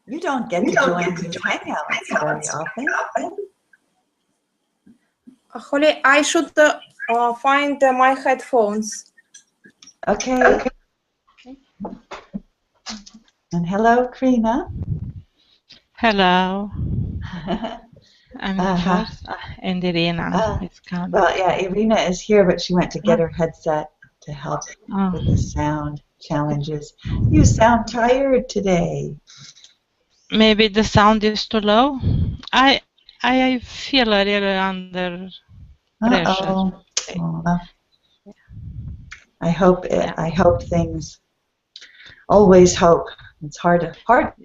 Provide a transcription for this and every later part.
You don't get to join these hangouts very often. Holly, I should find my headphones. Okay. And hello, Karina. Hello. I'm the first, and Irina is coming. Well, yeah, Irina is here, but she went to get her headset to help with the sound challenges. You sound tired today. Maybe the sound is too low. I feel a little under pressure. I hope things. Always hope. It's hard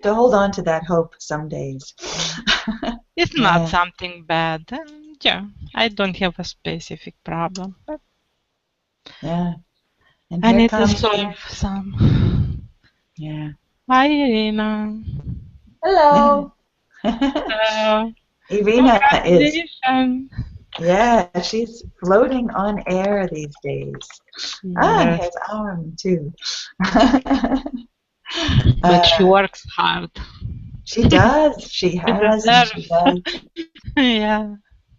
to hold on to that hope some days. It's not something bad. Yeah, I don't have a specific problem. But yeah. And I need to solve some. Yeah. Hi, Irina. Hello. Hello. Irina is. Yeah, she's floating on air these days. And has arm too. But she works hard. She does. She has. She does. Yeah.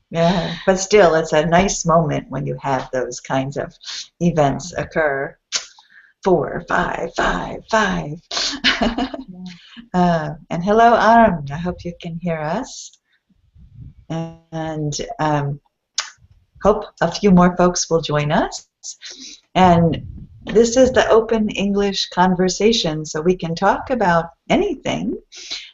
Yeah. But still, it's a nice moment when you have those kinds of events occur. 4, 5, 5, 5. And hello, Arm. I hope you can hear us. And hope a few more folks will join us. And this is the open English conversation, so we can talk about anything.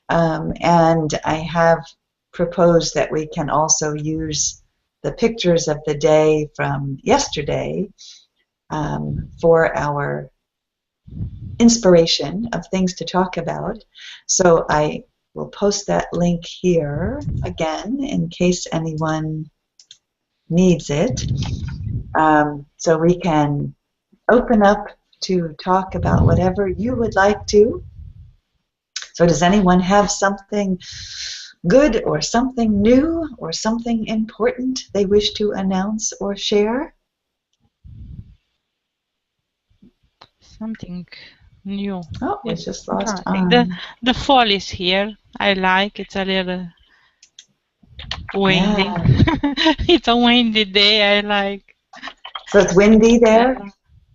And I have proposed that we can also use the pictures of the day from yesterday for our inspiration of things to talk about. So I will post that link here again in case anyone needs it. So we can open up to talk about whatever you would like to. So does anyone have something good or something new or something important they wish to announce or share? Something new. Oh, we just lost the fall is here. I like it's a little windy. Yeah. It's a windy day. I like. So it's windy there?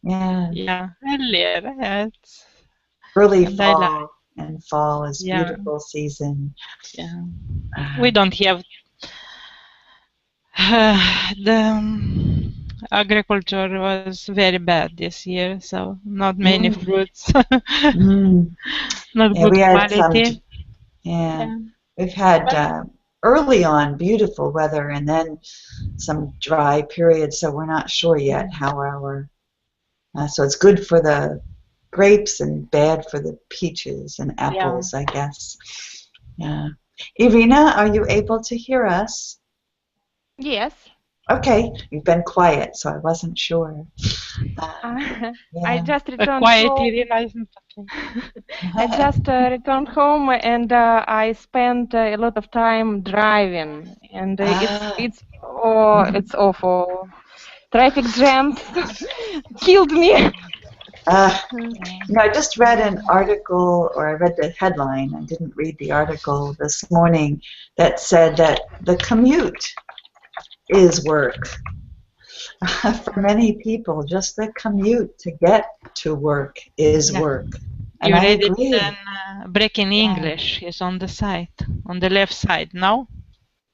Yeah. Yeah, a little. It's early fall, and fall is beautiful season. Yeah. We don't have the agriculture was very bad this year, so not many fruits. Not good quality. We've had early on beautiful weather and then some dry periods, so we're not sure yet how our so it's good for the grapes and bad for the peaches and apples, I guess. Yeah. Irina, are you able to hear us? Yes. Okay, you've been quiet, so I wasn't sure. I just returned quiet home. Irina isn't okay. I just returned home and I spent a lot of time driving, and it's awful. Traffic jams killed me. I just read an article, or I read the headline, I didn't read the article this morning, that said that the commute is work. For many people, just the commute to get to work is work. And you read it in Breaking English is on the site, on the left side, no?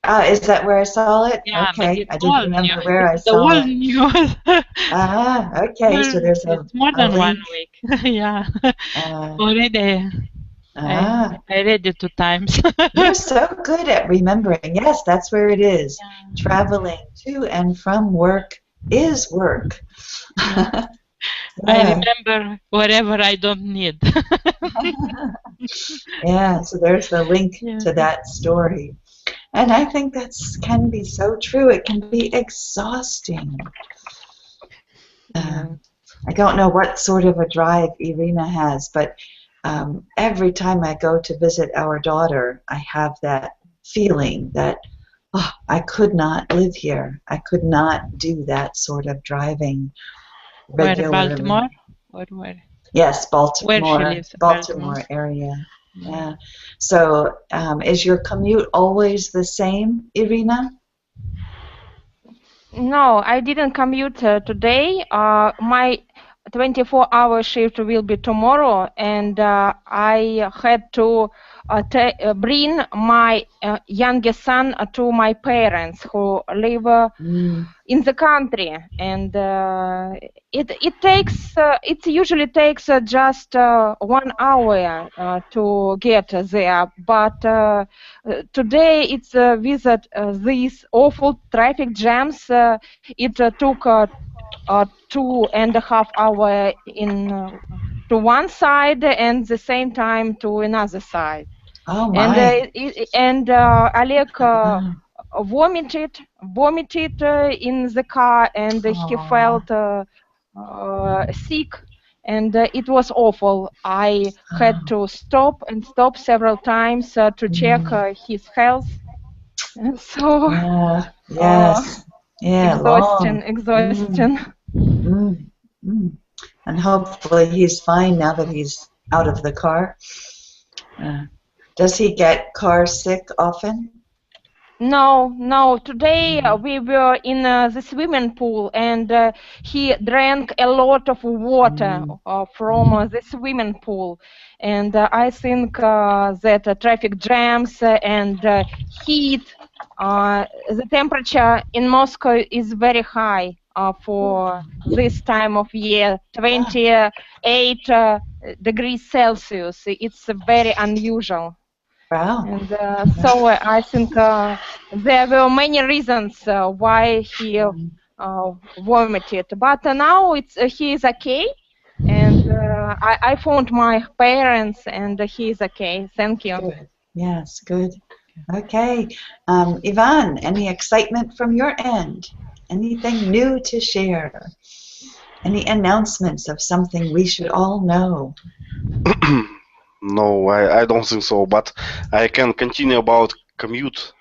Is that where I saw it? Yeah, okay, I didn't remember where I saw it. News. Okay, so there's it's more than 1 week. Yeah, already. I read it 2 times. You're so good at remembering. Yes, that's where it is. Traveling to and from work is work. I remember wherever I don't need. Yeah, so there's the link to that story. And I think that can be so true. It can be exhausting. I don't know what sort of a drive Irina has, but every time I go to visit our daughter, I have that feeling that I could not live here. I could not do that sort of driving regularly. Where, Baltimore? Or where? Yes, Baltimore. Where she lives, Baltimore area. Yeah. So, is your commute always the same, Irina? No, I didn't commute today. My 24-hour shift will be tomorrow, and I had to bring my youngest son to my parents who live in the country, and it usually takes just 1 hour to get there, but today it's with these awful traffic jams. It took 2.5 hours in to one side and the same time to another side. Oh And my. Oleg Oh. vomited in the car, and he Oh. felt sick, and it was awful. I had to stop and stop several times to check his health. And so Yeah. uh, Yes. Yeah. Long. Mm, exhausting. mm, mm. And hopefully he's fine now that he's out of the car. Uh, does he get car sick often? No, no. Today we were in the swimming pool, and he drank a lot of water from the swimming pool. And I think that traffic jams and heat, the temperature in Moscow is very high for this time of year, Ah, 28 degrees Celsius. It's very unusual. wow. And so I think there were many reasons why he vomited. But now he is okay, and I phoned my parents, and he is okay. Thank you. Good. Yes, good. Okay. Ivan, any excitement from your end? Anything new to share? Any announcements of something we should all know? No, I don't think so, but I can continue about commute.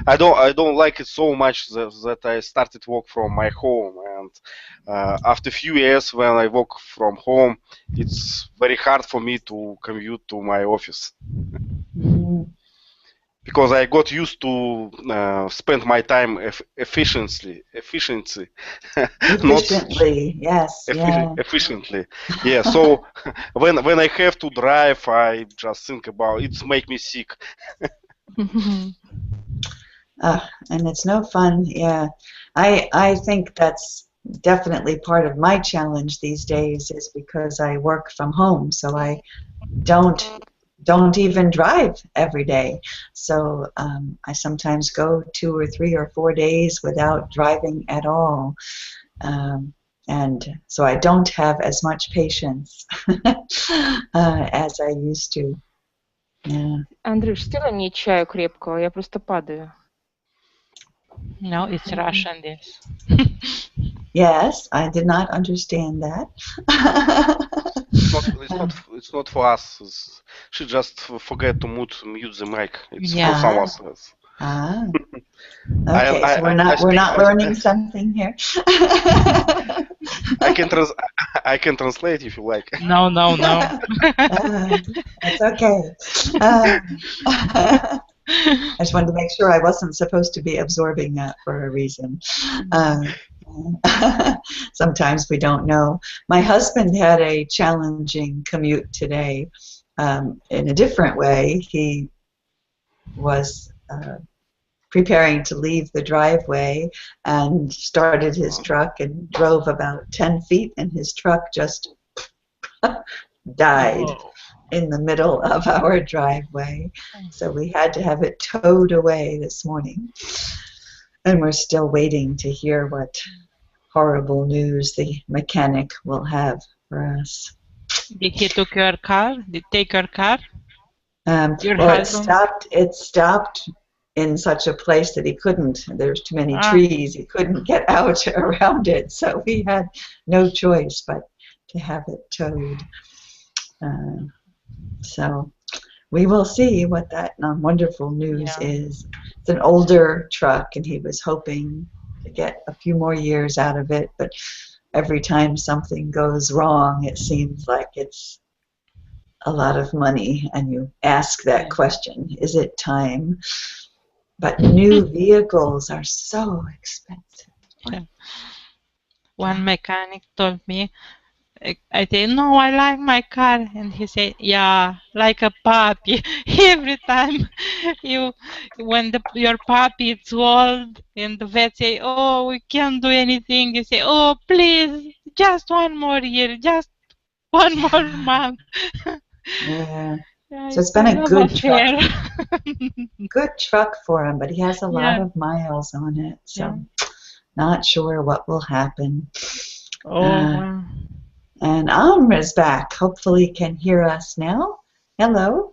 I don't like it so much that I started work from my home, and after few years when I work from home, it's very hard for me to commute to my office because I got used to spend my time efficiently, not Efficiently, yes, yeah. efficiently. Yeah. So when I have to drive, I just think about it's make me sick. And it's no fun, yeah. I think that's definitely part of my challenge these days is because I work from home, so I don't even drive every day. So I sometimes go 2 or 3 or 4 days without driving at all. And so I don't have as much patience as I used to. Yeah. Андрюш, сделай мне чаю крепкого, я просто падаю. No, it's Russian, this. Yes, I did not understand that. It's not for us. She just forget to mute the mic. It's Yeah. for someone else. Ah. Okay, so we're not learning something here. I can translate if you like. No. That's okay. I just wanted to make sure I wasn't supposed to be absorbing that for a reason. Sometimes we don't know. My husband had a challenging commute today in a different way. He was preparing to leave the driveway and started his truck and drove about 10 feet, and his truck just died in the middle of our driveway. So we had to have it towed away this morning. And we're still waiting to hear what horrible news the mechanic will have for us. Did he take your car? Did take your car? Your Well, husband? it stopped in such a place that he couldn't. There's too many trees. He couldn't get out around it. So we had no choice but to have it towed. So we will see what that wonderful news is. It's an older truck, and he was hoping to get a few more years out of it, but every time something goes wrong, it seems like it's a lot of money and you ask that Yeah. question, is it time? But new vehicles are so expensive. Yeah. One mechanic told me, I say, no, I like my car. And he said, yeah, like a puppy. Every time when your puppy is old and the vet say, oh, we can't do anything, you say, oh, please, just one more year, just one more month. Yeah. Yeah, So it's it's been a a love good truck. affair. Good truck for him, but he has a lot Yeah, of miles on it. So yeah. not sure what will happen. Oh, wow. And Amr is back. Hopefully can hear us now. Hello.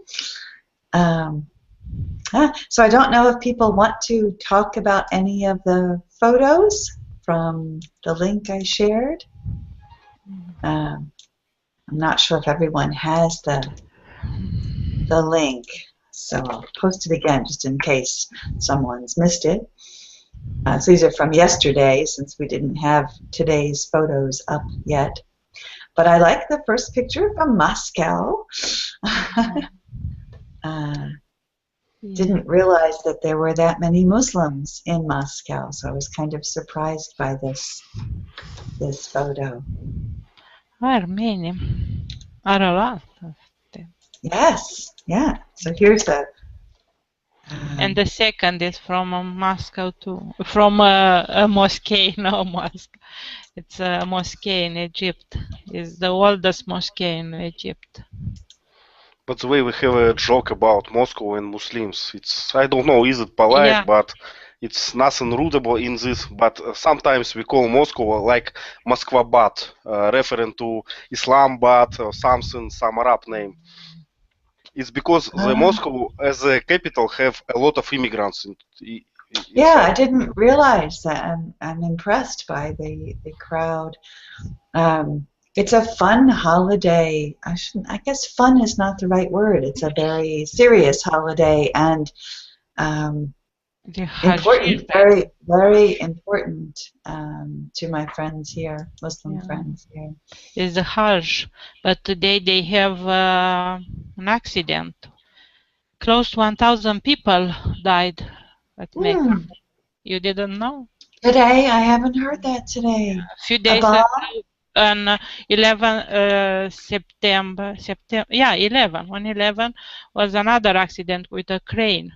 So I don't know if people want to talk about any of the photos from the link I shared. I'm not sure if everyone has the link, so I'll post it again just in case someone's missed it. So these are from yesterday since we didn't have today's photos up yet. But I like the first picture from Moscow. Didn't realize that there were that many Muslims in Moscow, so I was kind of surprised by this photo. Are many. Are a lot of them. Yes, yeah. So here's the. And the second is from Moscow too. From a mosque, no mosque. It's a mosque in Egypt. It's the oldest mosque in Egypt. But the way we have a joke about Moscow and Muslims, it's, I don't know, is it polite, Yeah. but it's nothing rudeable in this. But sometimes we call Moscow like Moskvabad, referring to Islamabad or something, some Arab name. It's because the Moscow as a capital have a lot of immigrants Yeah, I inside. didn't realize that. I'm impressed by the crowd. It's a fun holiday. I guess fun is not the right word. It's a very serious holiday and important, very, very important to my friends here, Muslim friends here. It's the Hajj, but today they have an accident. Close to 1,000 people died at Mecca. You didn't know? Today? I haven't heard that today. A few days ago, on 11 September, yeah, 11. On 11 was another accident with a crane,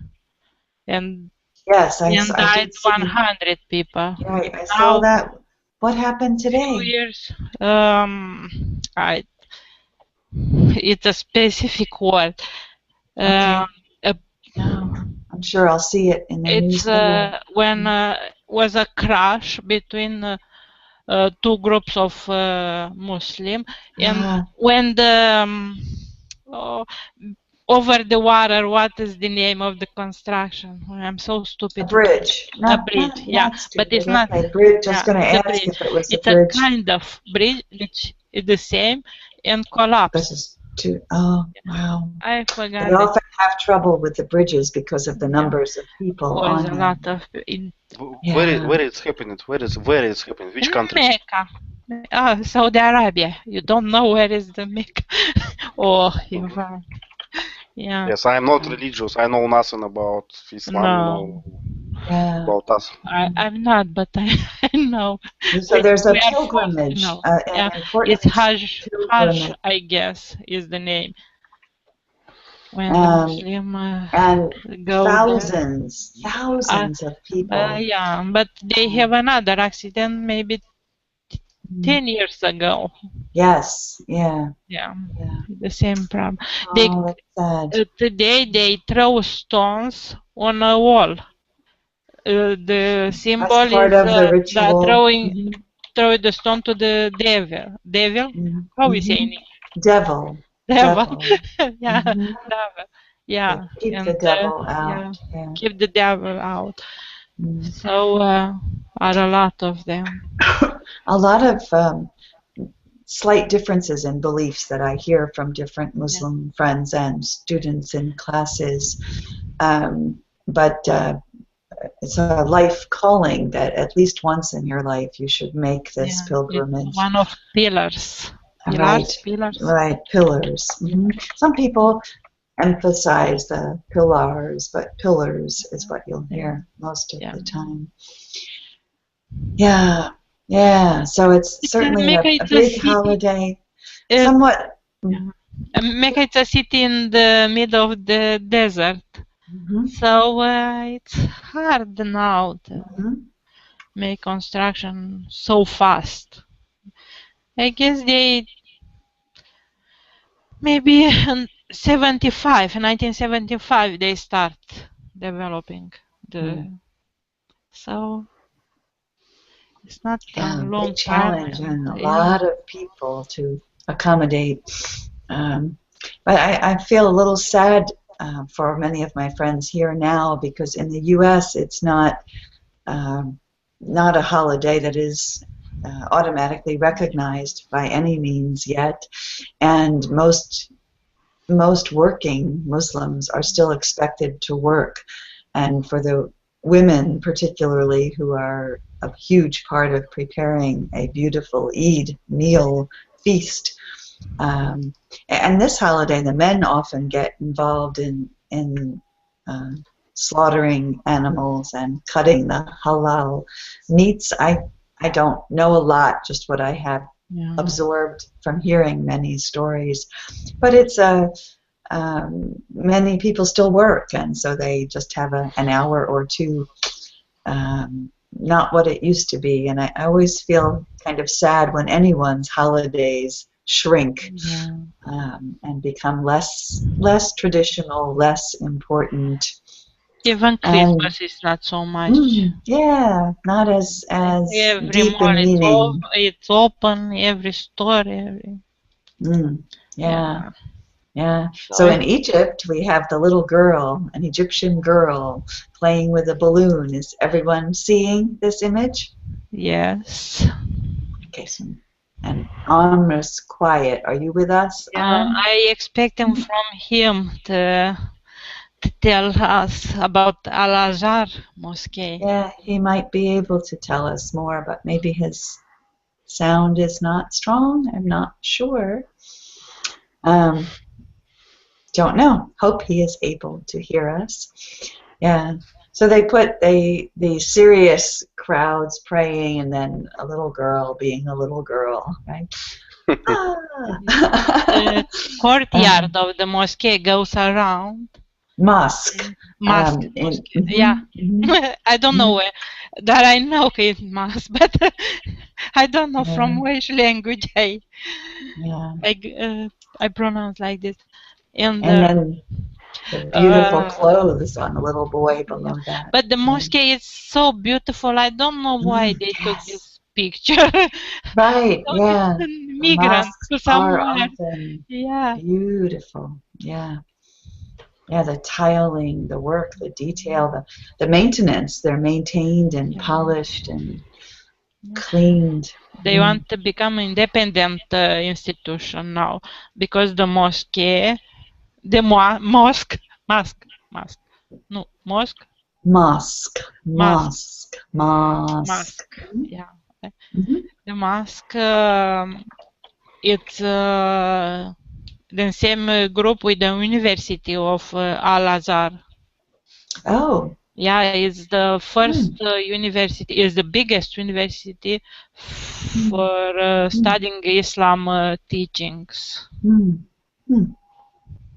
and yes, I died did see. 100 people. Right, I saw that. What happened today? 2 years. It's a specific word. Okay. I'm sure I'll see it in the news. It's when was a crash between two groups of Muslim, and when the over the water, what is the name of the construction? I'm so stupid. A bridge. A bridge, yeah, but it's not. Okay, bridge. I was going to ask bridge. if it was It's a bridge. A kind of bridge which is the same and collapsed. Oh, wow. I forgot. They often have trouble with the bridges because of the numbers of people on them. A lot of. Where it's happening? Where it's happening? Which country? Mecca. Oh, Saudi Arabia. You don't know where is the Mecca? Oh, yeah. Yes, I am not religious. I know nothing about Islam. No. About us. I'm not, but I know. So there's a pilgrimage. An important it's Hajj. Hajj, I guess, is the name. When Muslim and go thousands of people. Yeah, but they have another accident maybe 10 years ago. Yes, yeah. The same problem. Oh, that's sad. Today they throw stones on a wall. The symbol is throw the stone to the devil. Devil? How we say it? Devil. Devil. Yeah, devil. Yeah. Keep the devil out. Yeah. Keep the devil out. So are a lot of them. A lot of slight differences in beliefs that I hear from different Muslim friends and students in classes. But it's a life calling that at least once in your life you should make this pilgrimage. It's one of pillars. Pillars, pillars. Right, pillars. Some people emphasize the pillars, but pillars is what you'll hear most of the time. Yeah, yeah. So it's certainly a big holiday. Somewhat. Mecca is a city in the middle of the desert, so it's hard now to make construction so fast. I guess they maybe in 1975 they start developing the so it's not a long big challenge and a lot of people to accommodate. But I feel a little sad for many of my friends here now because in the U.S. it's not a holiday that is automatically recognized by any means yet, and most working Muslims are still expected to work, and for the women particularly, who are a huge part of preparing a beautiful Eid meal feast. And this holiday, the men often get involved in slaughtering animals and cutting the halal meats. I don't know a lot, just what I have absorbed from hearing many stories. But it's many people still work, and so they just have an hour or two, not what it used to be. And I always feel kind of sad when anyone's holidays shrink and become less traditional, less important. Even Christmas is not so much. Not as every deep in meaning. It's open, every store, So in Egypt, we have the little girl, an Egyptian girl, playing with a balloon. Is everyone seeing this image? Yes. Okay, so, and Amr's quiet. Are you with us? I expect from him to tell us about Al-Azhar Mosque. Yeah, he might be able to tell us more, but maybe his sound is not strong. I'm not sure. Don't know. Hope he is able to hear us. Yeah. So they put the serious crowds praying, and then a little girl being a little girl, right? The courtyard of the mosque goes around. Mosque. Yeah. I don't know that I know it's mosque, but I don't know from which language I pronounce like this. And then the beautiful clothes on the little boy below that. But the mosque is so beautiful. I don't know why they took this picture. Right, yeah. Migrants to somewhere. Are often beautiful. Yeah. Yeah, the tiling, the work, the detail, the maintenance. They're maintained and polished and cleaned. They want to become an independent institution now because the mosque, mosque. Yeah. The mosque, it's the same group with the University of Al-Azhar. Oh. Yeah, it's the first university, is the biggest university for studying Islam teachings.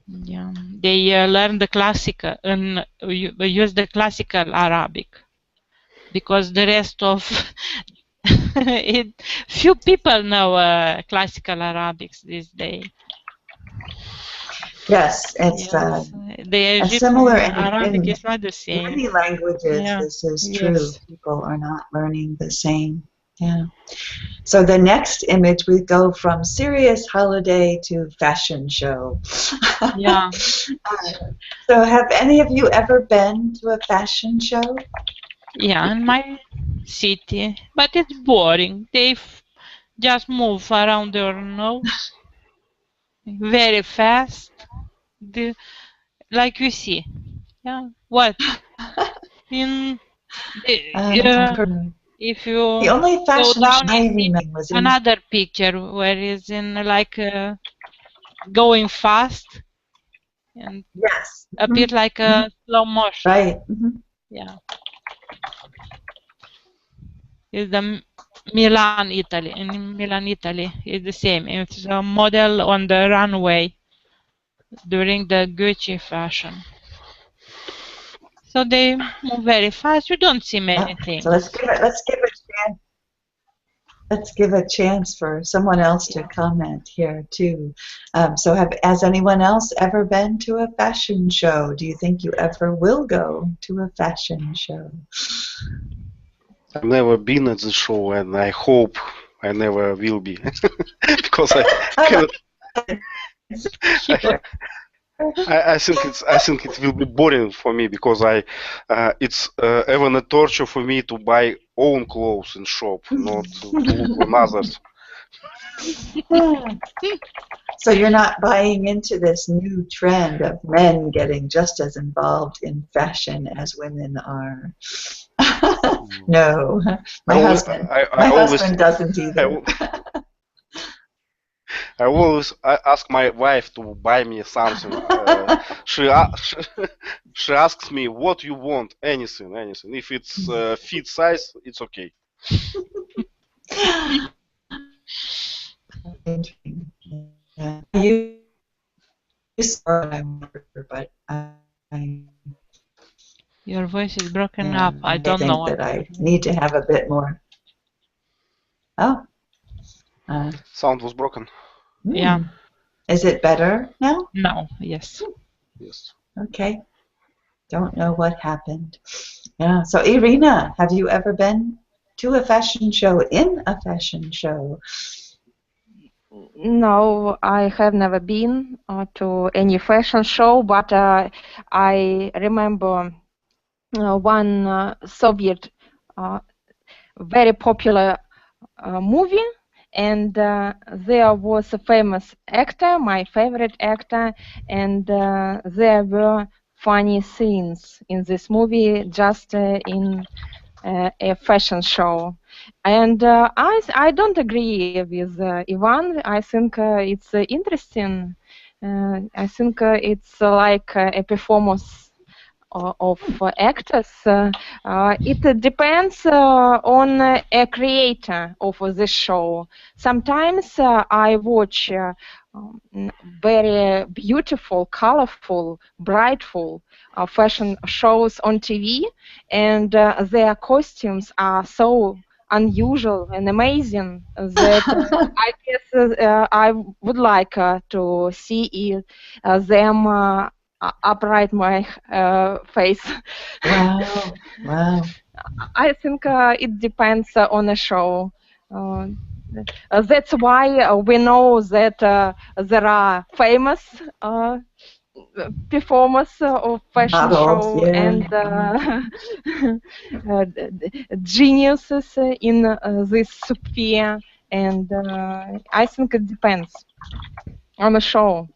Yeah, they learn the classical and use the classical Arabic because the rest of few people know classical Arabics these days. Yes, it's similar Arabic is not the same. In many languages, this is true. People are not learning the same. Yeah. So the next image, we go from serious holiday to fashion show. Yeah. So have any of you ever been to a fashion show? Yeah, in my city, but it's boring. They just move around their nose very fast, like you see. Yeah. What? In if The you only go fashion down I and see remember was in. another picture where it's in like going fast and Yes. appear like a slow motion. Right. Yeah, it's the Milan, Italy. In Milan, Italy, it's the same. It's a model on the runway during the Gucci fashion. So they move very fast. You don't see many things. So let's give a chance for someone else to comment here too. So has anyone else ever been to a fashion show? Do you think you ever will go to a fashion show? I've never been at the show, and I hope I never will be because I cannot. Sure. I think it will be boring for me because it's even a torture for me to buy own clothes in shop, not to look on others. So you're not buying into this new trend of men getting just as involved in fashion as women are. No, my husband doesn't either. I always ask my wife to buy me something. She asks me what you want, anything. If it's fit size, it's okay. I used to, but Your voice is broken up. I don't think know. that I need to have a bit more. Oh. Sound was broken. Yeah. Is it better now? No. Yes. Yes. Okay. Don't know what happened. Yeah. So Irina, have you ever been to a fashion show, in a fashion show? No, I have never been to any fashion show, but I remember one Soviet very popular movie, and there was a famous actor, my favorite actor, and there were funny scenes in this movie just in a fashion show. And I don't agree with Ivan. I think it's interesting. I think it's like a performance of actors. It depends on a creator of the show. Sometimes I watch very beautiful, colorful, brightful fashion shows on TV, and their costumes are so unusual and amazing that I guess I would like to see them upright my face. Wow, wow. I think it depends on the show. That's why we know that there are famous performers of fashion Models, show yeah. and geniuses in this sphere, and I think it depends on the show,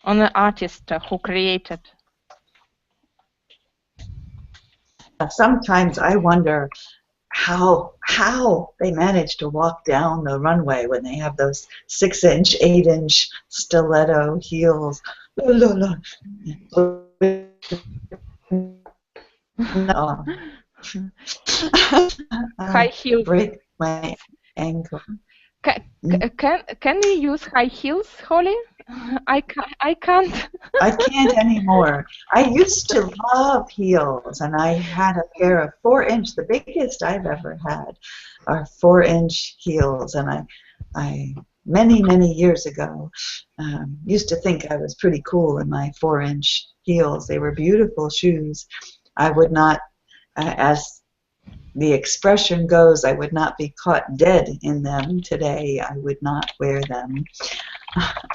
on the artist who created. Sometimes I wonder how they manage to walk down the runway when they have those 6-inch, 8-inch stiletto heels. High heels. Break my ankle. Can we use high heels, Holly? I can't. I can't anymore. I used to love heels, and I had a pair of 4-inch, the biggest I've ever had, are 4-inch heels, and I many years ago used to think I was pretty cool in my 4-inch heels. They were beautiful shoes. I would not, as the expression goes, I would not be caught dead in them today. I would not wear them.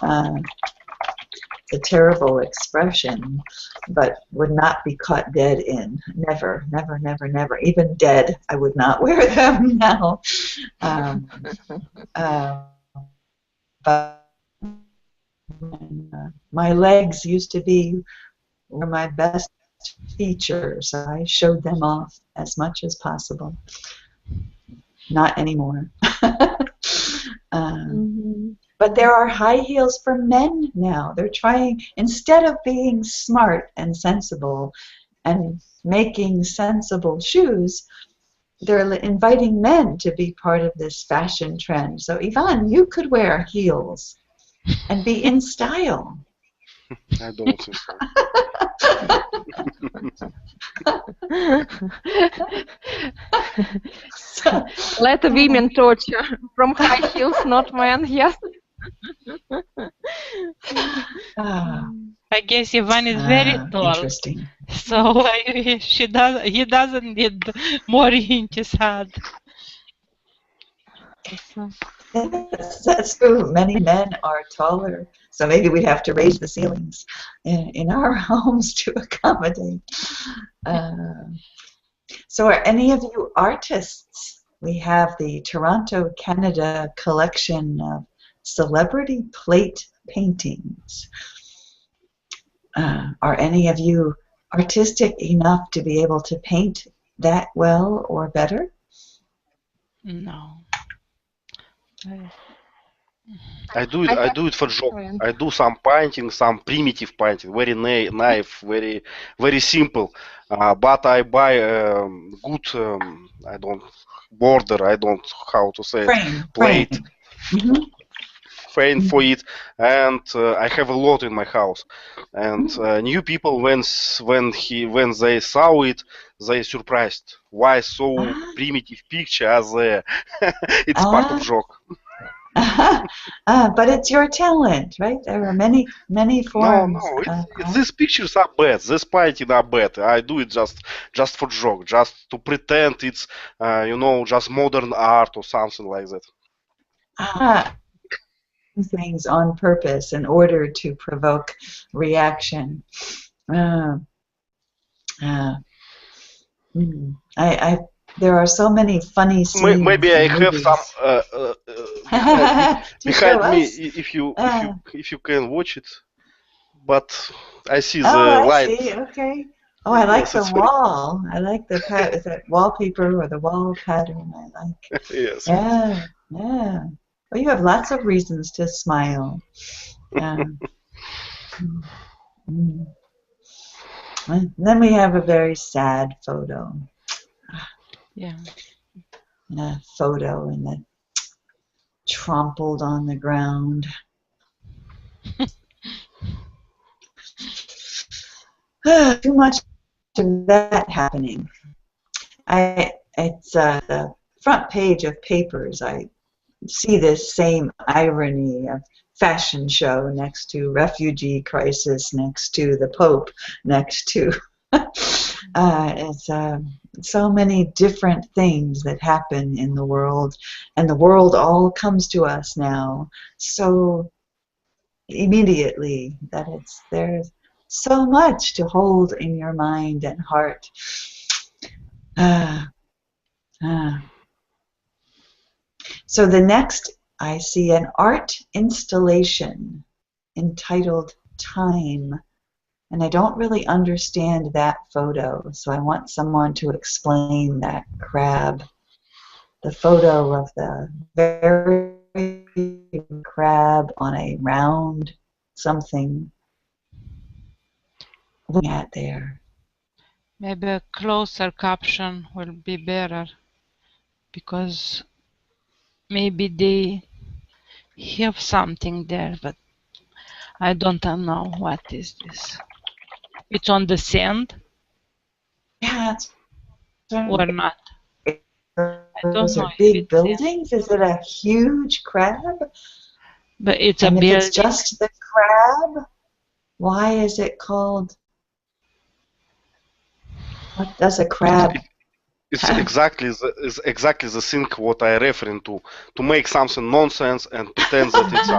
A terrible expression, but would not be caught dead in. Never. Even dead, I would not wear them now. But my legs used to be were my best features. I showed them off as much as possible. not anymore. But there are high heels for men now. They're trying, instead of being smart and sensible and making sensible shoes, they're inviting men to be part of this fashion trend. So Ivan, you could wear heels and be in style. I don't think so. Let women torture from high heels, not men. Yes. I guess Ivan is very tall, interesting. so he doesn't need more inches hard. That's true. Many men are taller, so maybe we'd have to raise the ceilings in our homes to accommodate. So are any of you artists? We have the Toronto, Canada collection of celebrity plate paintings. Are any of you artistic enough to be able to paint that well or better? No. I do it for job. I do some painting, some primitive painting, very naive, very simple. But I buy good, I don't border, I don't how to say Frame. plate, frame Mhm. for it, and I have a lot in my house. And new people when they saw it, they surprised. Why so primitive picture as it's part of joke. But it's your talent, right? There are many forms. No, these pictures are bad. These painting are bad. I do it just for joke, just to pretend it's just modern art or something like that. Things on purpose in order to provoke reaction. There are so many funny scenes. Maybe I have some behind me if you can watch it, but I see the light. I see. Okay. Oh, I like the wall. I like the is that wallpaper or the wall pattern. I like. Yes. Yeah. Well, you have lots of reasons to smile. Then we have a very sad photo. Yeah. A photo in the trampled on the ground. Too much of that happening. It's the front page of papers. I see this same irony of fashion show next to refugee crisis, next to the Pope, next to it's so many different things that happen in the world, and the world all comes to us now so immediately that there's so much to hold in your mind and heart. So the next, I see an art installation entitled Time, and I don't really understand that photo, so I want someone to explain that crab. The photo of the very crab on a round something. Looking at there. Maybe a closer caption will be better, because maybe they have something there, but I don't know what is this. It's on the sand? Yeah, or not? Those are big buildings. Is it a huge crab? But it's and a if building. it's just the crab, why is it called? What does a crab? It's exactly the thing what I referring to make something nonsense and pretend that it's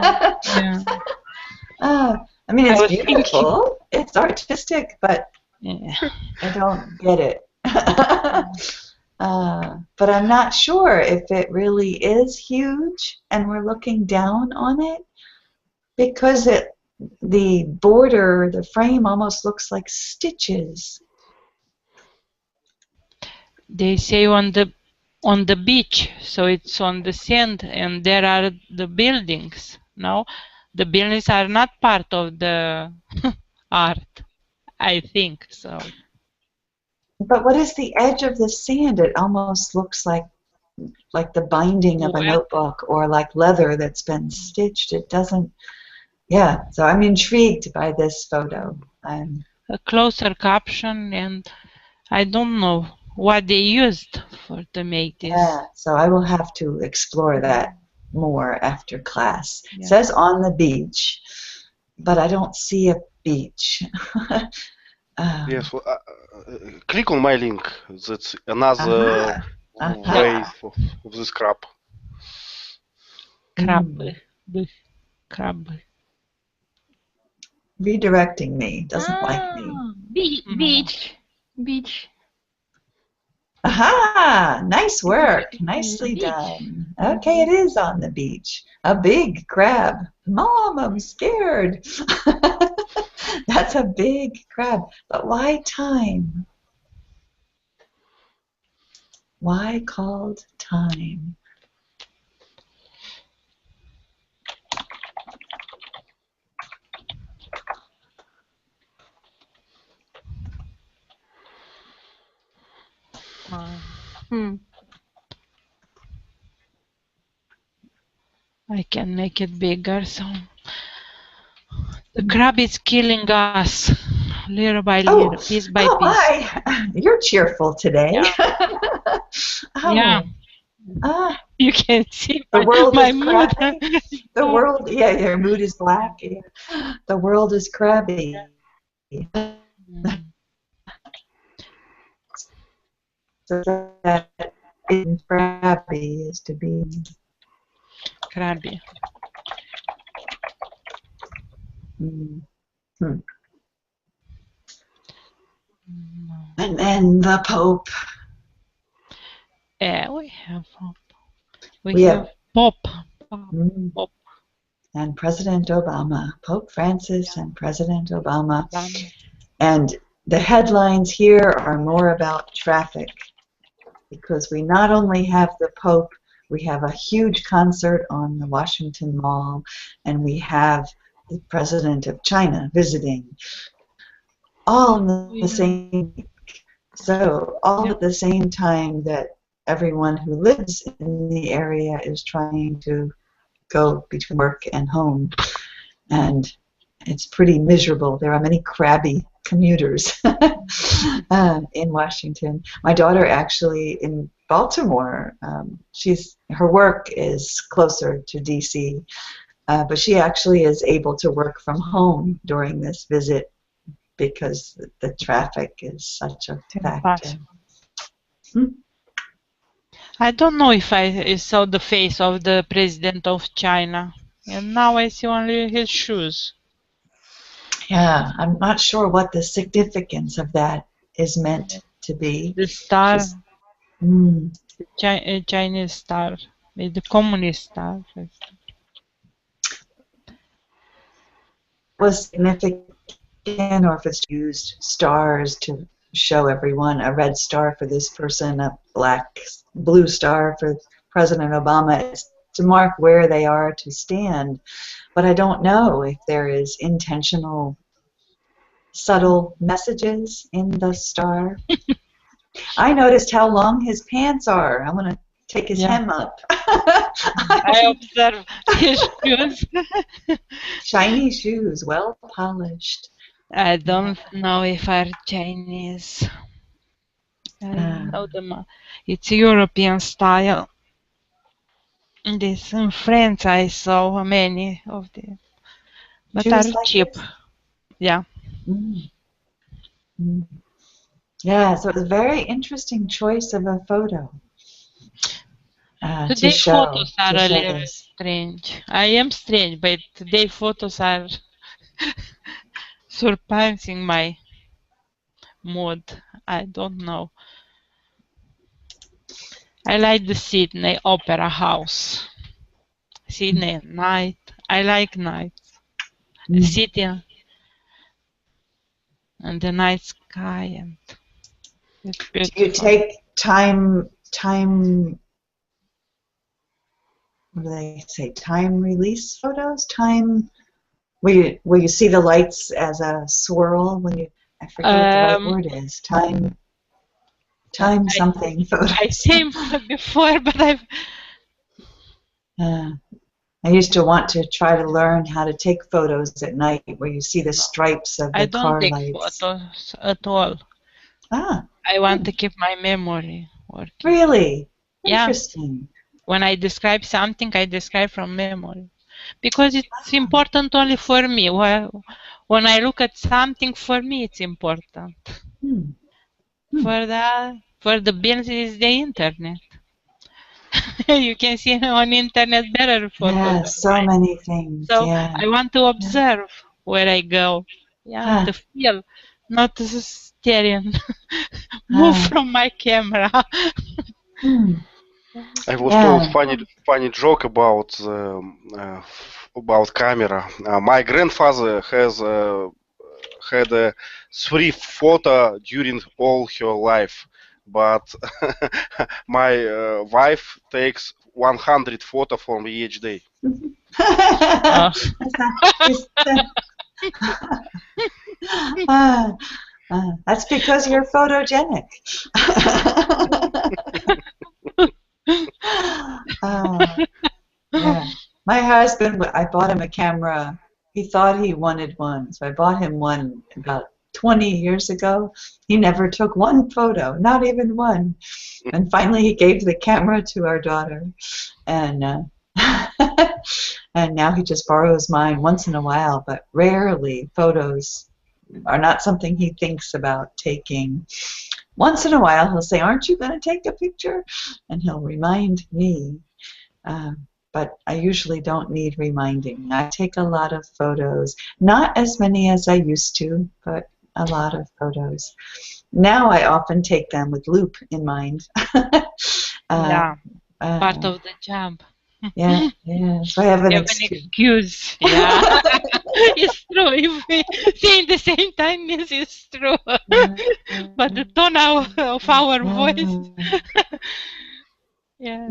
art. I mean, it's beautiful. It's artistic, but I don't get it. But I'm not sure if it really is huge and we're looking down on it, because the border, the frame almost looks like stitches. They say on the on the beach, so it's on the sand, and there are the buildings. No, the buildings are not part of the art. I think so. But what is the edge of the sand? It almost looks like the binding of a Well, notebook or like leather that's been stitched. It doesn't. Yeah. So I'm intrigued by this photo. I'm. a closer caption, and I don't know what they used for to make this. Yeah. So I will have to explore that more after class. It Yeah. says on the beach, but I don't see a beach. Yes, well, click on my link. That's another way of this crab. Crab. The crab. Redirecting me. Doesn't like me. Beach. Aha! Nice work. Nicely done. Okay, it is on the beach. A big crab. Mom, I'm scared. That's a big crab. But why time? Why called time? I can make it bigger, so the crab is killing us little by little, piece by piece. You're cheerful today. Yeah. You can see the world my is mood. The world, your mood is black. The world is crabby. So that being crabby is to be crabby. And then the Pope. Yeah, we have Pope. We have Pope. Pope. And President Obama. Pope Francis and President Obama. And the headlines here are more about traffic, because we not only have the Pope, we have a huge concert on the Washington Mall, and we have the President of China visiting, all in the same week. So all at the same time that everyone who lives in the area is trying to go between work and home, and it's pretty miserable. There are many crabby commuters in Washington. My daughter actually in Baltimore, her work is closer to DC, but she actually is able to work from home during this visit because the traffic is such a factor. I don't know if I saw the face of the president of China, and now I see only his shoes. Yeah, I'm not sure what the significance of that is meant to be. The star, the Chinese star, the communist star. Was significant, or if it's used stars to show everyone, a red star for this person, a blue star for President Obama. It's to mark where they are to stand. But I don't know if there is intentional, subtle messages in the star. I noticed how long his pants are. I want to take his hem up. I observe his shoes. Shiny shoes, well polished. I don't know if are Chinese. I don't know them. It's European style. This in France I saw many of them, but Shoes are like cheap. this? Yeah. Yeah, so it's a very interesting choice of a photo. Today photos are a little this. strange. I am strange, but today photos are surpassing my mood. I don't know. I like the Sydney Opera House. Sydney at night. I like nights. City and the night sky, and it's beautiful. Do you take time time, what do they say? Time release photos? Time where you see the lights as a swirl when you, I forget what the right word is. Time something photos. I came before, but I've. I used to want to try to learn how to take photos at night where you see the stripes of I the don't car take lights. photos at all. Ah, I want to keep my memory working. really? Yeah. Interesting. When I describe something, I describe from memory. Because it's important only for me. When I look at something, for me it's important. For the bills is the internet. You can see on internet better photos. Yeah, so many things. So Yeah. I want to observe where I go. Yeah, to feel, not to stare and move from my camera. I was told funny joke about camera. My grandfather has had a 3 photo during all her life, but my wife takes 100 photo from each day. That's because you're photogenic. Yeah. My husband, I bought him a camera. He thought he wanted one, so I bought him one about 20 years ago. He never took one photo, not even one. And finally he gave the camera to our daughter. And and now he just borrows mine once in a while, but rarely. Photos are not something he thinks about taking. Once in a while he'll say, "Aren't you going to take a picture?" And he'll remind me. But I usually don't need reminding. I take a lot of photos. Not as many as I used to, but a lot of photos. Now I often take them with loop in mind. Yeah, part of the job. Yeah. So I have an excuse. Yeah, it's true. If we say at the same time, yes, it's true. But the tone of our voice. Yeah.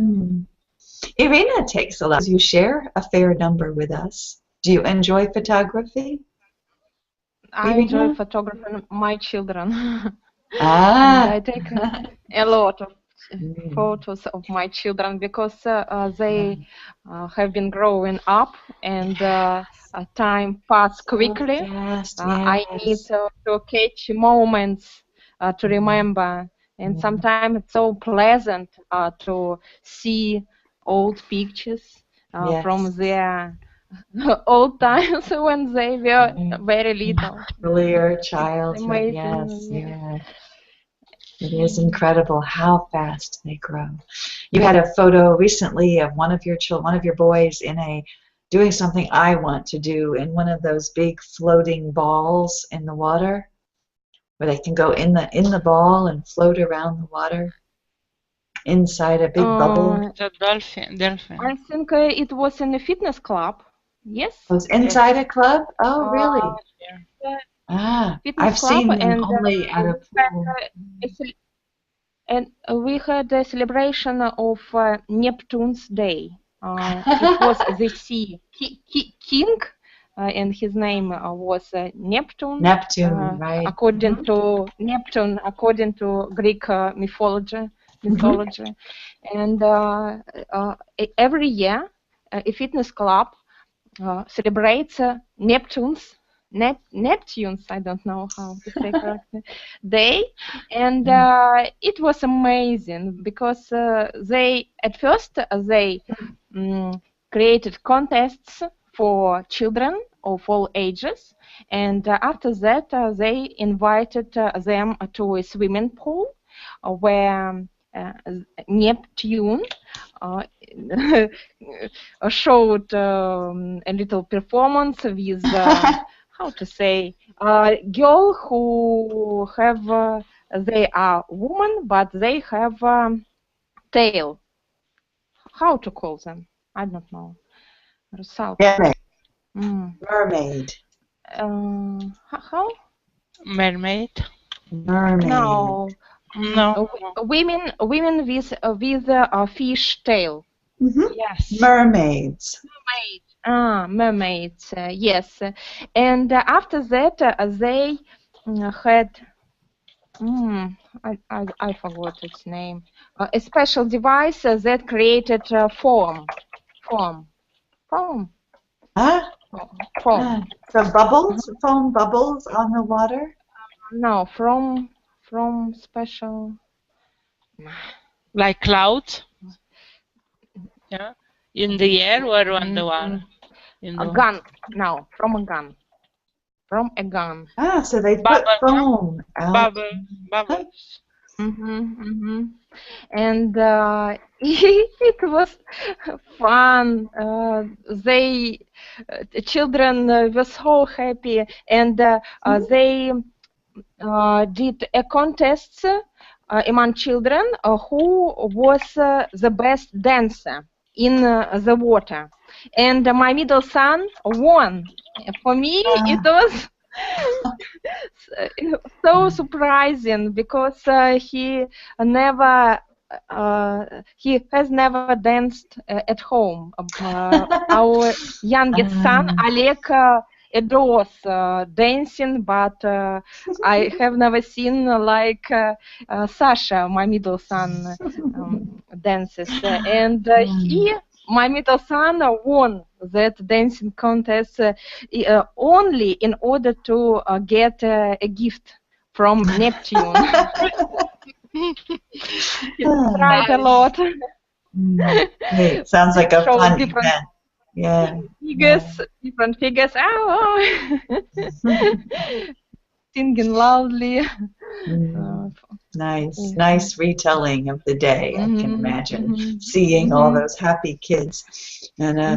Irina takes a lot. You share a fair number with us. Do you enjoy photography? I enjoy photographing my children. And I take a lot of photos of my children because they have been growing up and time passes quickly. I need to catch moments to remember, and sometimes it's so pleasant to see old pictures from their old times when they were very little. Earlier childhood, amazing. Yes. It is incredible how fast they grow. You had a photo recently of one of your boys doing something I want to do in one of those big floating balls in the water, where they can go in the ball and float around the water inside a big bubble. The dolphin. I think it was in a fitness club. Yes. It was inside a club? Oh, really? I've club, seen them and only at a pool. And we had a celebration of Neptune's Day. It was the sea king, and his name was Neptune. Neptune, right? According to Neptune, according to Greek mythology. And every year, a fitness club celebrates Neptune's, I don't know how to say correctly, day, and it was amazing because at first they created contests for children of all ages, and after that they invited them to a swimming pool where Neptune showed a little performance with how to say girl who have they are women but they have tail. How to call them? I don't know. Mermaid. Mermaid. How? Mermaid. Mermaid. No. No. Women with a fish tail. Yes. Mermaids. Mermaids. Yes, and after that they had. I forgot its name. A special device that created foam. Ah, Foam. so bubbles, foam bubbles on the water. No, from special. Like clouds? Yeah. In the air or on the water? A gun. No, from a gun. From a gun. Ah, so they put Bubble. foam out. Bubbles. And it was fun. They children were so happy, and they did a contest among children who was the best dancer in the water. And my middle son won. For me, it was so surprising because he has never danced at home. Our youngest son, Alek, adores dancing, but I have never seen like Sasha, my middle son, dances. And my middle son won that dancing contest only in order to get a gift from Neptune. He tried a lot. Great. Sounds like a Show fun different event. Yeah. Different figures. Singing loudly. Nice retelling of the day. I can imagine seeing all those happy kids and a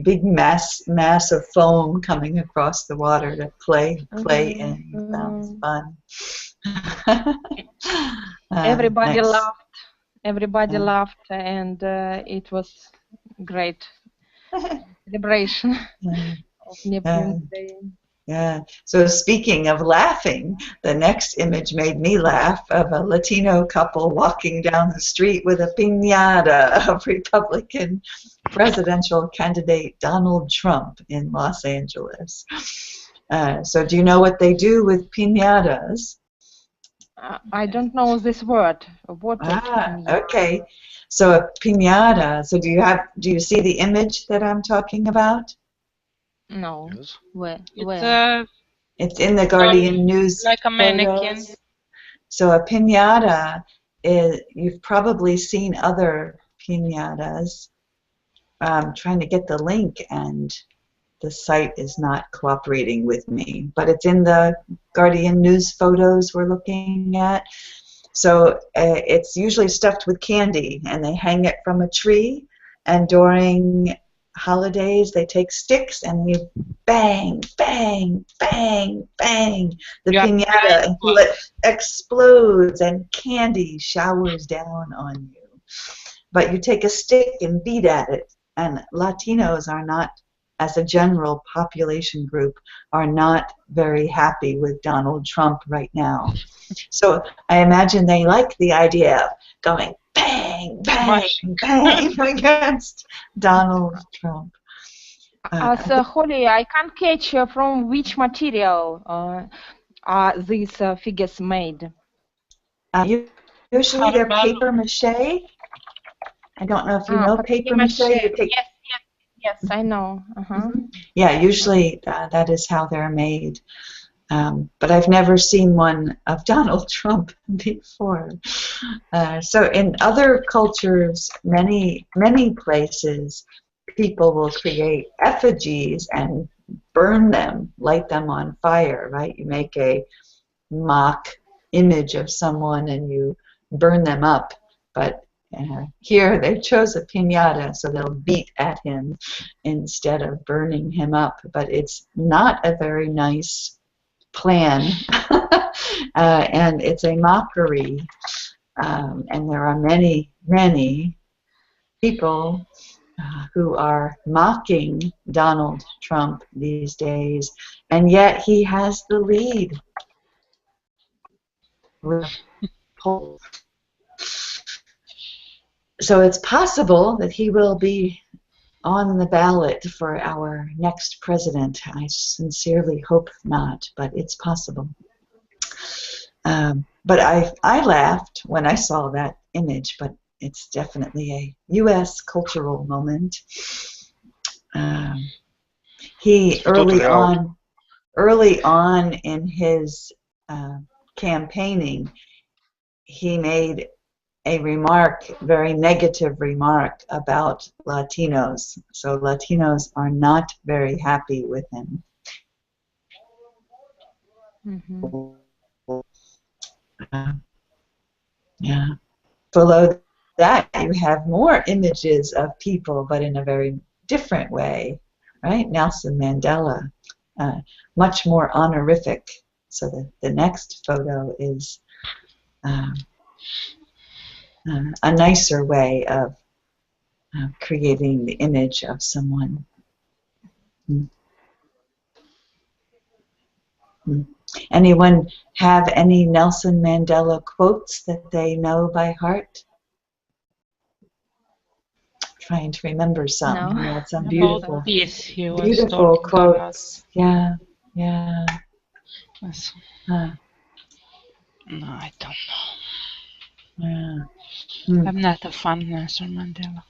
big mass of foam coming across the water to play in. Sounds fun. Everybody nice. laughed. Everybody laughed, and it was great celebration of Neptune's Day. Yeah. So speaking of laughing, the next image made me laugh of a Latino couple walking down the street with a piñata of Republican presidential candidate Donald Trump in Los Angeles. So do you know what they do with piñatas? I don't know this word. What is piñata? Okay. So a piñata. So do you see the image that I'm talking about? No. Yes. Where? It's in the Guardian News. Like a mannequin. Photos. So a piñata is, you've probably seen other piñatas. I'm trying to get the link and the site is not cooperating with me, but it's in the Guardian News photos we're looking at. So it's usually stuffed with candy and they hang it from a tree, and during holidays they take sticks and you bang, bang, bang, bang the piñata until it explodes and candy showers down on you. But you take a stick and beat at it, and Latinos are not, as a general population group, are not very happy with Donald Trump right now. So I imagine they like the idea of going bang, bang, bang against Donald Trump. So, Holly, I can't catch from which material are these figures made. Usually they're paper mache. I don't know if you know paper mache. Yes, I know. Yeah, usually that is how they're made. But I've never seen one of Donald Trump before. So in other cultures, many places, people will create effigies and burn them, light them on fire, right? You make a mock image of someone and you burn them up. But here they chose a piñata, so they'll beat at him instead of burning him up. But it's not a very nice plan, and it's a mockery. And there are many people who are mocking Donald Trump these days, and yet he has the lead with poll. So it's possible that he will be on the ballot for our next president. I sincerely hope not, but it's possible. But I laughed when I saw that image, but it's definitely a U.S. cultural moment. He Totally out. early on in his campaigning, he made a very negative remark about Latinos. So Latinos are not very happy with him. Yeah. Below that, you have more images of people, but in a very different way, right? Nelson Mandela, much more honorific. So the next photo is a nicer way of creating the image of someone. Anyone have any Nelson Mandela quotes that they know by heart? Trying to remember some. No. He had some About peace, he was beautiful talking about. quotes. Yeah, yeah. Yes. Huh. No, I don't know. Yeah. I'm not a fan of Nelson Mandela.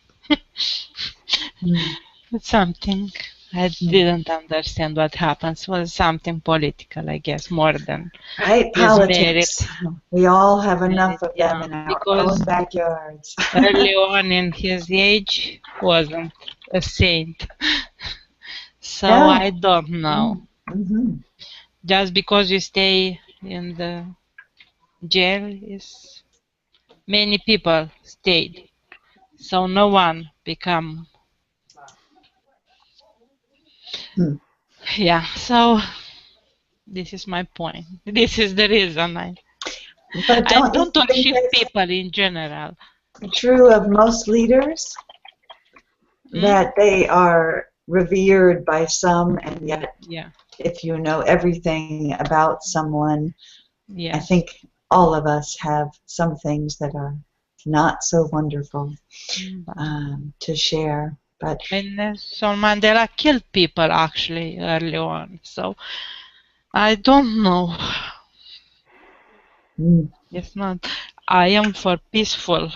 Mm. It's something I didn't understand what happens. Was something political, I guess, more than Right, his merit. politics. We all have enough of them Yeah, in our because own backyards. early on in his age wasn't a saint. So Yeah. I don't know. Mm-hmm. Just because you stay in the jail is many people stayed. So no one become yeah, so this is my point. This is the reason But I don't you don't think worship it's people in general. true of most leaders that they are revered by some, and yet Yeah. if you know everything about someone, Yes. I think all of us have some things that are not so wonderful to share. But and Nelson Mandela killed people actually early on. So I don't know. It's not. I am for peaceful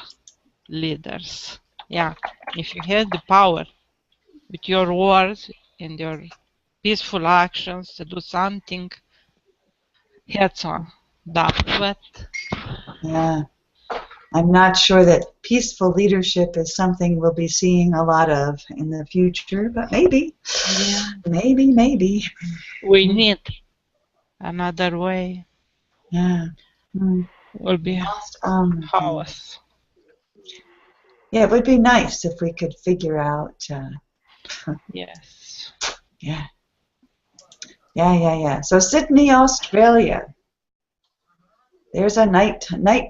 leaders. Yeah. If you have the power with your words and your peaceful actions to do something, heads on that. But yeah, I'm not sure that peaceful leadership is something we'll be seeing a lot of in the future, but maybe. Yeah. Maybe. We need another way. Yeah. Will be chaos. Yeah, it would be nice if we could figure out. Yes. Yeah. So Sydney, Australia. There's a night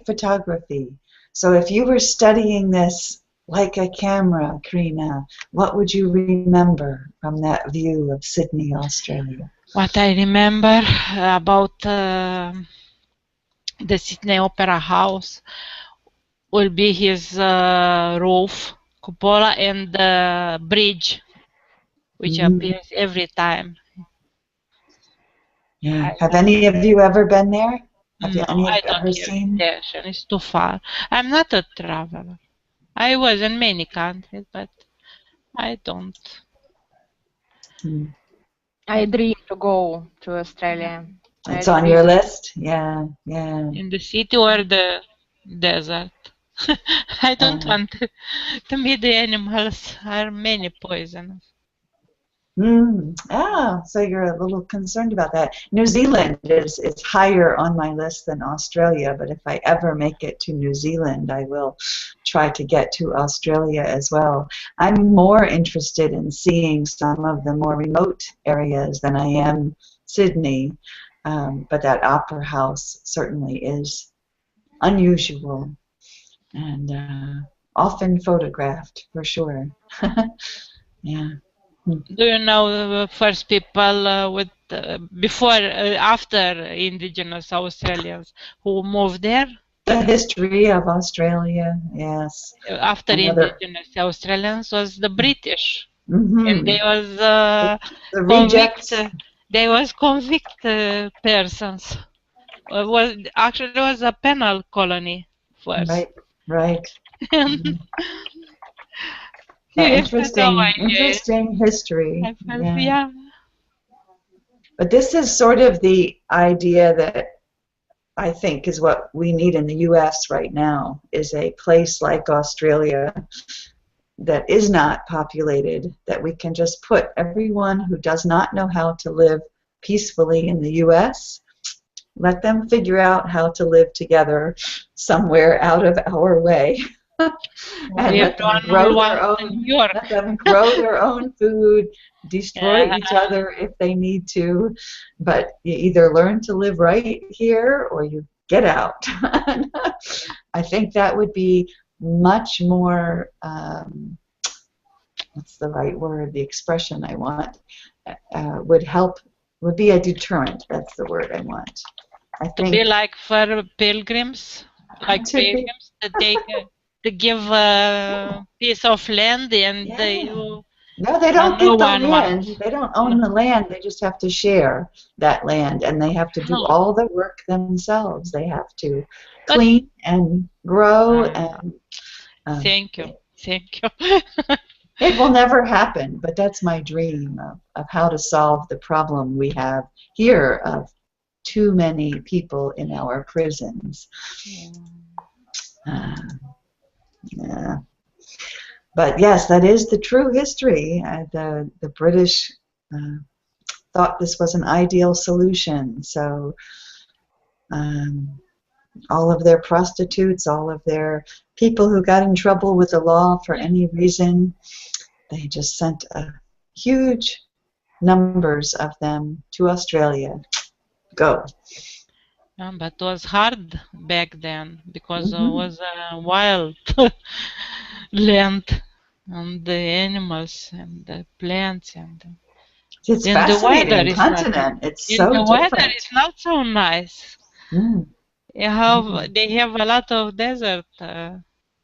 photography. So if you were studying this like a camera, Karina, what would you remember from that view of Sydney, Australia? What I remember about the Sydney Opera House will be his roof, cupola, and the bridge, which appears every time. Yeah. Have any of you ever been there? Have No, any of I you don't ever have seen? intention. It's too far. I'm not a traveler. I was in many countries, but I don't. I dream to go to Australia. It's on your list? Yeah. In the city or the desert? I don't want to meet the animals. Are many poisonous. So you're a little concerned about that. New Zealand is higher on my list than Australia, but if I ever make it to New Zealand, I will try to get to Australia as well. I'm more interested in seeing some of the more remote areas than I am Sydney, but that opera house certainly is unusual and often photographed, for sure. Yeah. Do you know the first people with after indigenous Australians who moved there? the history of Australia. Yes. After Another. indigenous Australians was the British, Mhm. and they was The rejects. They was convict persons. Actually was a penal colony first. Right. Right. And Yeah, yes, that's how interesting history. I felt, Yeah. yeah. But this is sort of the idea that I think is what we need in the U.S. right now, is a place like Australia that is not populated, that we can just put everyone who does not know how to live peacefully in the U.S., let them figure out how to live together somewhere out of our way. And let them grow their own, let them grow their own food, destroy each other if they need to, but you either learn to live right here or you get out. I think that would be much more, what's the right word, the expression I want, would help, would be a deterrent. That's the word I want. I think to be like for pilgrims, pilgrims, that they give a piece of land and no, they don't get the land. They don't own the land. They just have to share that land, and they have to do all the work themselves. They have to clean and grow and. Thank you. It will never happen, but that's my dream of how to solve the problem we have here of too many people in our prisons. Yeah. But yes, that is the true history. The British thought this was an ideal solution. So all of their prostitutes, all of their people who got in trouble with the law for any reason, they just sent huge numbers of them to Australia. Go. But it was hard back then because it was a wild land and the animals and the plants and it's and the weather continent. It's so the different. weather is not so nice. They have a lot of desert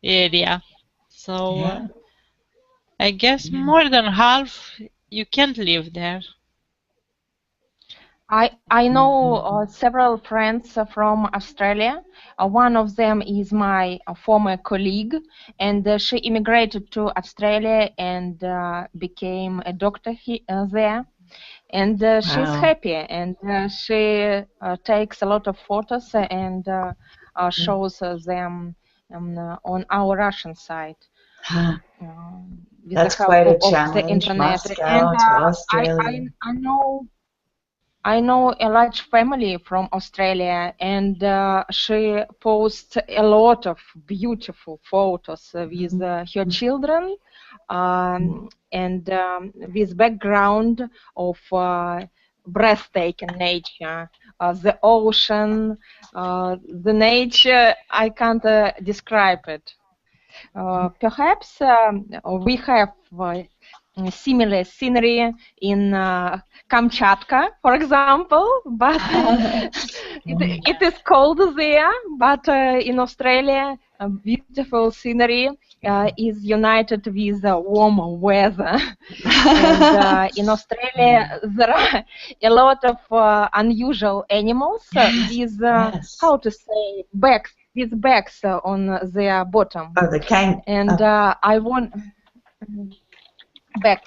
area, so I guess more than half you can't live there. I know several friends from Australia. One of them is my former colleague, and she immigrated to Australia and became a doctor there. And she's happy, and she takes a lot of photos and shows them on our Russian site. With That's the help quite a of challenge, the internet. Moscow And to Australia. I know a large family from Australia, and she posts a lot of beautiful photos with her children, and with background of breathtaking nature, the ocean, the nature. I can't describe it. Perhaps we have similar scenery in Kamchatka, for example, but it is cold there. But in Australia, beautiful scenery is united with warm weather. And in Australia, there are a lot of unusual animals with, how to say, backs, with backs on their bottom. Oh, the and I want back.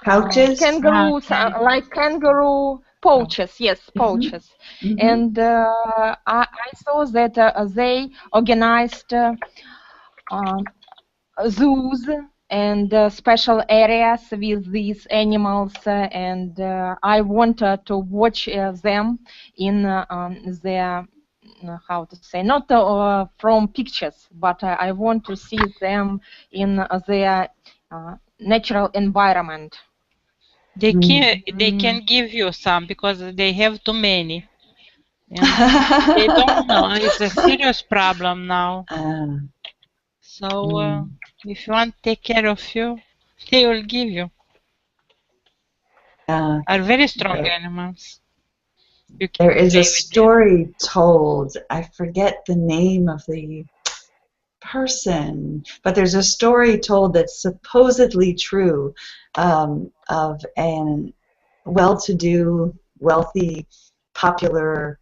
Pouches? Kangaroos, like kangaroo pouches, yes, pouches. And I saw that they organized zoos and special areas with these animals, and I wanted to watch them in their, how to say, not from pictures, but I want to see them in their natural environment. They can give you some because they have too many. And they don't know. It's a serious problem now. So if you want to take care of you, they will give you. Are very strong animals. You can There is play a with it. story told. I forget the name of the person, but there's a story told that's supposedly true, of an well-to-do, wealthy, popular,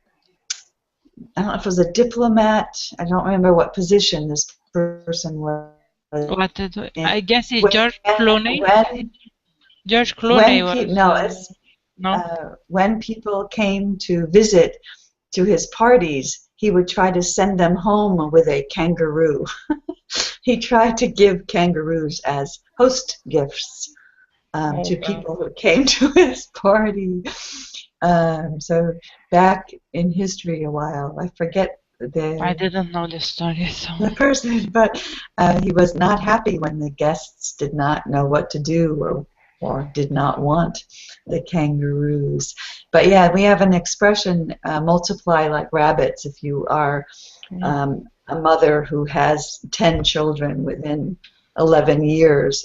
I don't know if it was a diplomat, I don't remember what position this person was What it, in. I guess it's George Clooney. George Clooney was. When people came to visit to his parties, he would try to send them home with a kangaroo. He tried to give kangaroos as host gifts to people who came to his party. So back in history a while, I forget I didn't know the story, so. the person, but he was not happy when the guests did not know what to do or did not want the kangaroos. But yeah, we have an expression, multiply like rabbits. If you are a mother who has 10 children within 11 years,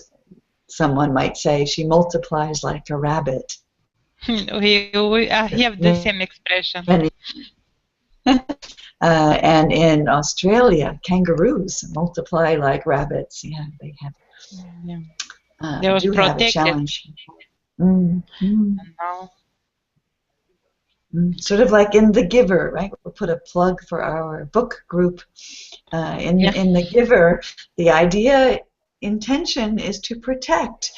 someone might say she multiplies like a rabbit. We have the same expression. And in Australia, kangaroos multiply like rabbits. Yeah, they have. They was do protected. have a challenge. And now, sort of like in The Giver, right? We'll put a plug for our book group. In The Giver, the idea, intention is to protect.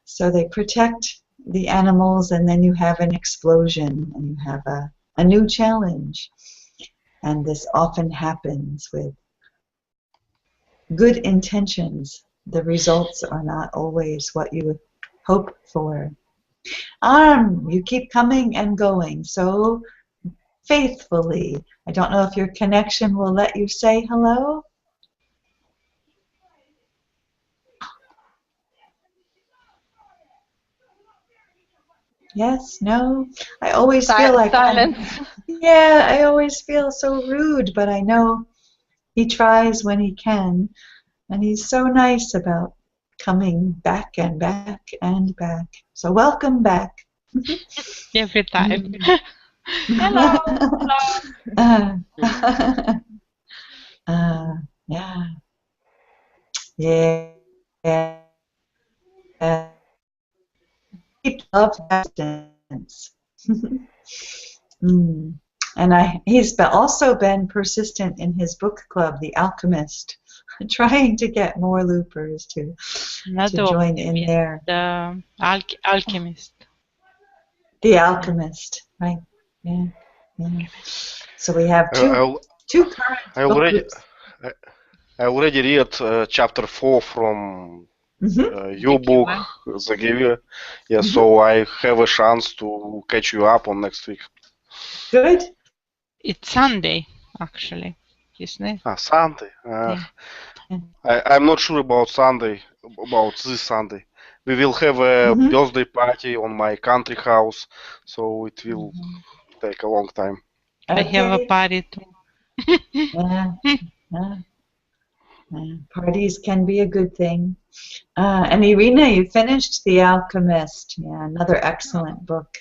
So they protect the animals, and then you have an explosion, and you have a new challenge. And this often happens with good intentions. The results are not always what you hope for. You keep coming and going so faithfully. I don't know if your connection will let you say hello. Yes, no. I always feel like silence. I always feel so rude, but I know he tries when he can, and he's so nice about coming back and back and back. So welcome back. Every time. Hello. Yeah. Yeah. Love distance. And he's also been persistent in his book club, The Alchemist, trying to get more loopers to join in there. The alchemist. The Alchemist, right? Yeah. So we have two current book groups. I already read chapter 4 from your book, The Giver. Yeah, so I have a chance to catch you up on next week. Good. It's Sunday, actually, isn't it? Sunday. I'm not sure about Sunday, about this Sunday. We will have a birthday party on my country house, so it will take a long time. I have a party too. Parties can be a good thing. And Irina, you finished The Alchemist. Yeah, another excellent book.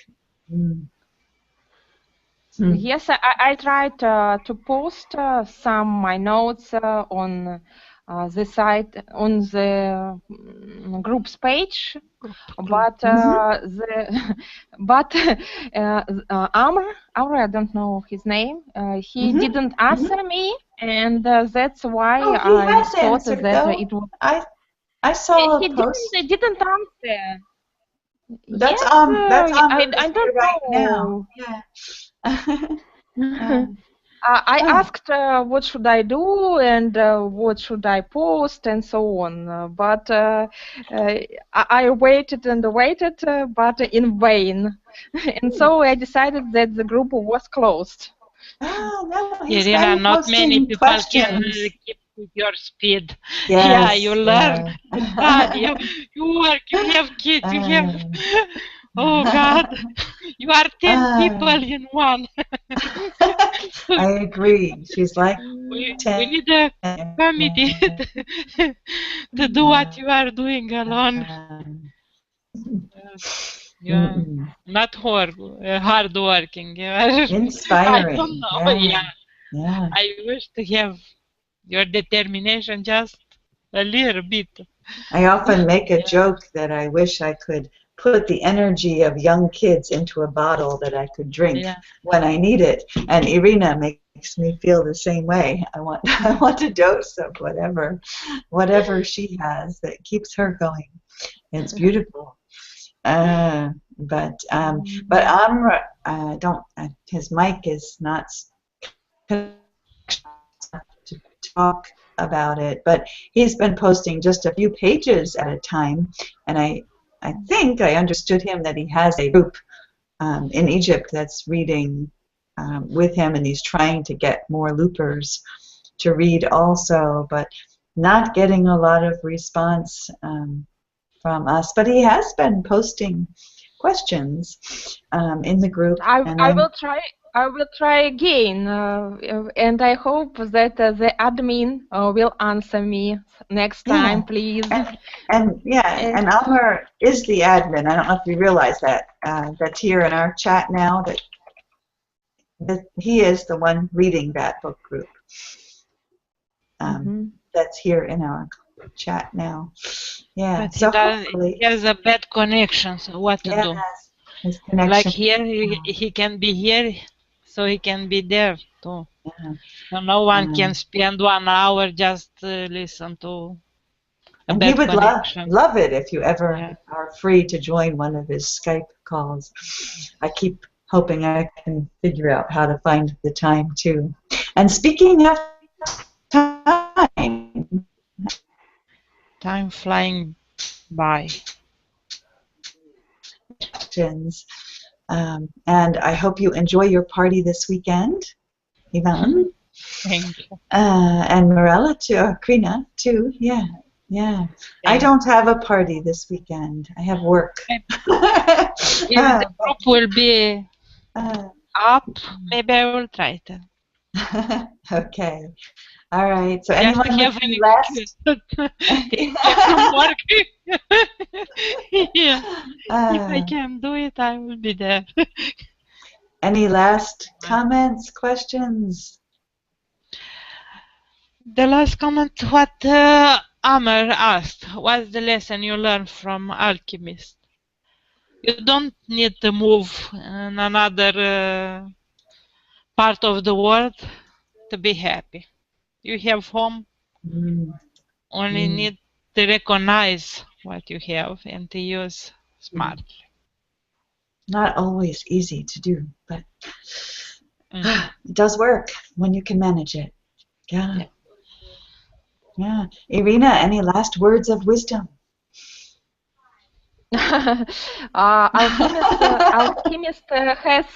Yes, I tried to post some my notes on the site, on the group's page, but Amr, I don't know his name, he didn't answer me, and that's why I thought that it was. I saw a post. He didn't answer. That's yes, I don't right know. Now. I asked what should I do and what should I post and so on, but I waited and waited, but in vain, and so I decided that the group was closed. No, Irina, not many people can keep with your speed. Yes, yeah, you learn. God, you work, you have kids, you have. Oh God, you are 10 people in one. I agree. She's like, we need a committee to do what you are doing alone. You are not hardworking. You are, I Inspiring. don't know. Yeah. Yeah. I wish to have your determination just a little bit. I often make a joke that I wish I could put the energy of young kids into a bottle that I could drink when I need it. And Irina makes me feel the same way. I want a dose of whatever she has that keeps her going. It's beautiful. But Amr, don't. His mic is not to talk about it, but he's been posting just a few pages at a time, and I think I understood him that he has a group in Egypt that's reading with him, and he's trying to get more loopers to read also, but not getting a lot of response from us. But he has been posting questions in the group. I will try. I will try again, and I hope that the admin will answer me next time, please. And Amr is the admin. I don't know if you realize that. That's here in our chat now. That he is the one reading that book group. That's here in our chat now. Yeah. But so he has a bad connection. So what to do? His connection. Like here, he can be here. So he can be there too. So no one can spend 1 hour just listen to a bad he would connection. love it if you ever are free to join one of his Skype calls. I keep hoping I can figure out how to find the time too. And speaking of time flying by. And I hope you enjoy your party this weekend, Ivan. Thank you. And Mirella too, Krina too. Yeah. I don't have a party this weekend. I have work. If the group will be up, maybe I will try to. Okay. All right. So just anyone have any last? If I can do it, I will be there. Any last comments, questions? The last comment, what Amr asked, what's the lesson you learned from Alchemist? You don't need to move in another part of the world to be happy. You have home, only need to recognize what you have and to use smartly. Not always easy to do, but it does work when you can manage it. Yeah. Irina, any last words of wisdom? Alchemist has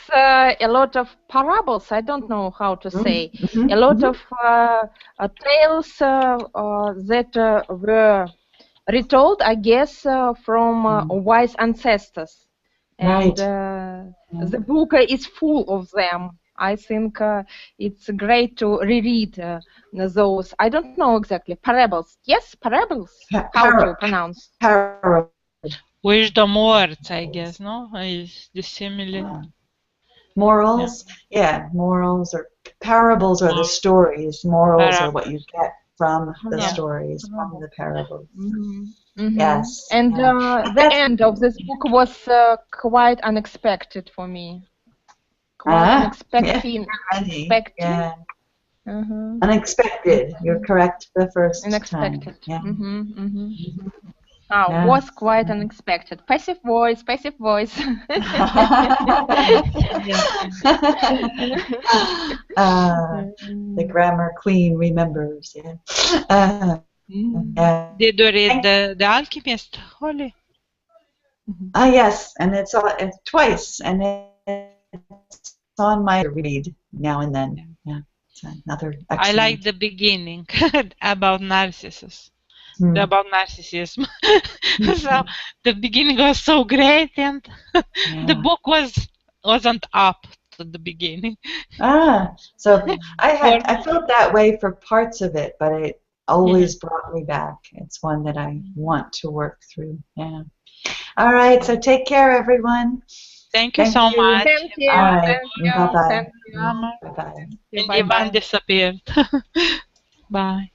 a lot of parables. I don't know how to say. A lot of tales that were retold, I guess, from wise ancestors. And the book is full of them. I think it's great to reread those. I don't know exactly. Parables. Yes, parables. How to pronounce? Parables. Wisdom words, I guess, no? Is the similar. Morals? Yeah, morals or parables are the stories. Morals are what you get from the stories, from the parables. Yes. And the end of this book was quite unexpected for me. Unexpected. Unexpected. You're correct the first unexpected. time. Was quite unexpected. Passive voice. The grammar queen remembers. Did you read the Alchemist, Holly? Yes, and it's twice, and it's on my read now and then. Yeah, it's another. Excellent. I like the beginning about narcissus. About narcissism. So the beginning was so great, and the book wasn't up to the beginning. So I felt that way for parts of it, but always brought me back. It's one that I want to work through. Yeah. All right. So take care, everyone. Thank you so much. Thank you. All right. Thank you. Bye-bye. Thank you. Mama. Bye-bye. And Bye-bye. Ivan disappeared. Bye.